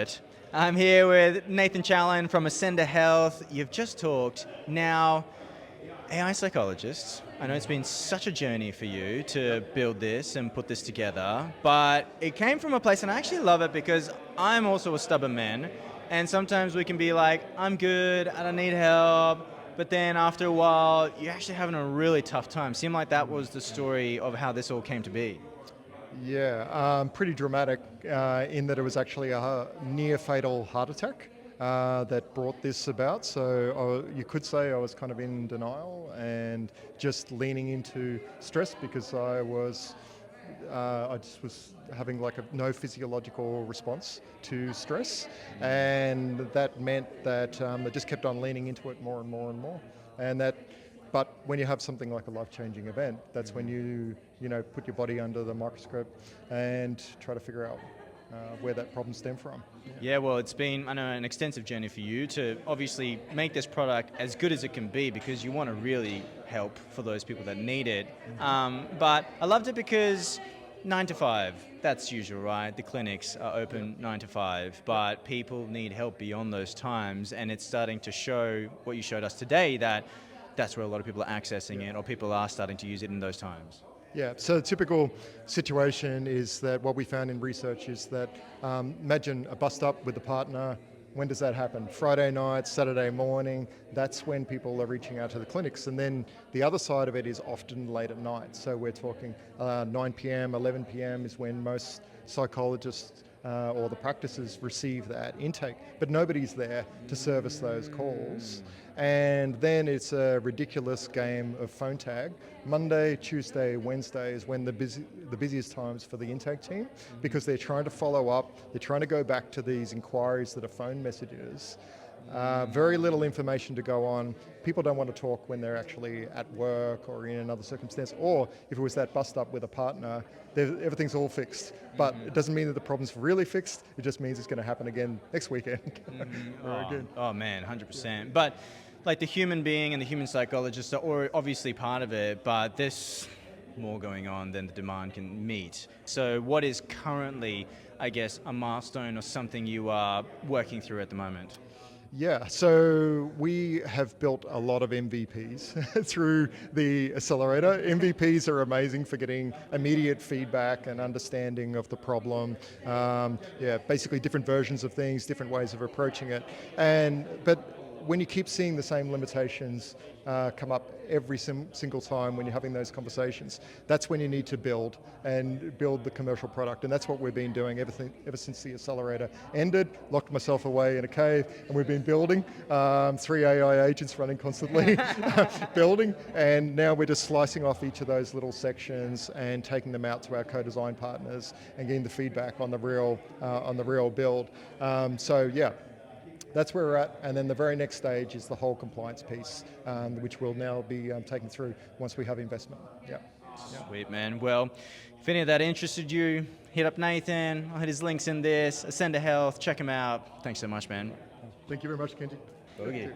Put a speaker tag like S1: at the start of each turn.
S1: it. I'm here with Nathan Challen from Ascenda Health. You've just talked. Now, AI psychologists, I know it's been such a journey for you to build this and put this together, but it came from a place, and I actually love it because I'm also a stubborn man, and sometimes we can be like, I'm good, I don't need help, but then after a while, you're actually having a really tough time. Seemed like that was the story of how this all came to be.
S2: Yeah, pretty dramatic in that it was actually a near fatal heart attack that brought this about. So you could say I was kind of in denial and just leaning into stress because I just was having like no physiological response to stress, and that meant that I just kept on leaning into it more and more and more, and that. But when you have something like a life-changing event, that's when you put your body under the microscope and try to figure out where that problem stemmed from.
S1: Yeah, well, it's been, I know, an extensive journey for you to obviously make this product as good as it can be because you want to really help for those people that need it. But I loved it because 9 to 5, that's usual, right? The clinics are open 9 to 5, but people need help beyond those times, and it's starting to show what you showed us today, that that's where a lot of people are accessing it, or people are starting to use it in those times.
S2: Yeah, so the typical situation is that what we found in research is that imagine a bus stop with a partner. When does that happen? Friday night, Saturday morning, that's when people are reaching out to the clinics. And then the other side of it is often late at night. So we're talking 9 p.m., 11 p.m. is when most psychologists or the practices receive that intake, but nobody's there to service those calls. And then it's a ridiculous game of phone tag. Monday, Tuesday, Wednesday is when the busiest times for the intake team, because they're trying to follow up, they're trying to go back to these inquiries that are phone messages. Very little information to go on. People don't want to talk when they're actually at work or in another circumstance, or if it was that bus stop with a partner, everything's all fixed. But it doesn't mean that the problem's really fixed, it just means it's going to happen again next weekend.
S1: Oh man, 100%. But like the human being and the human psychologists are obviously part of it, but there's more going on than the demand can meet. So what is currently, I guess, a milestone or something you are working through at the moment?
S2: Yeah, so we have built a lot of MVPs through the accelerator. MVPs are amazing for getting immediate feedback and understanding of the problem. Basically different versions of things, different ways of approaching it. But when you keep seeing the same limitations come up every single time when you're having those conversations, that's when you need to build the commercial product. And that's what we've been doing ever since the accelerator ended. Locked myself away in a cave, and we've been building. 3 AI agents running constantly, building. And now we're just slicing off each of those little sections and taking them out to our co-design partners and getting the feedback on the real build. That's where we're at, and then the very next stage is the whole compliance piece, which we'll now be taking through once we have investment. Yeah.
S1: Sweet, man. Well, if any of that interested you, hit up Nathan. I'll hit his links in this. Ascenda Health, check him out. Thanks so much, man.
S2: Thank you very much, Kenji.
S1: Okay.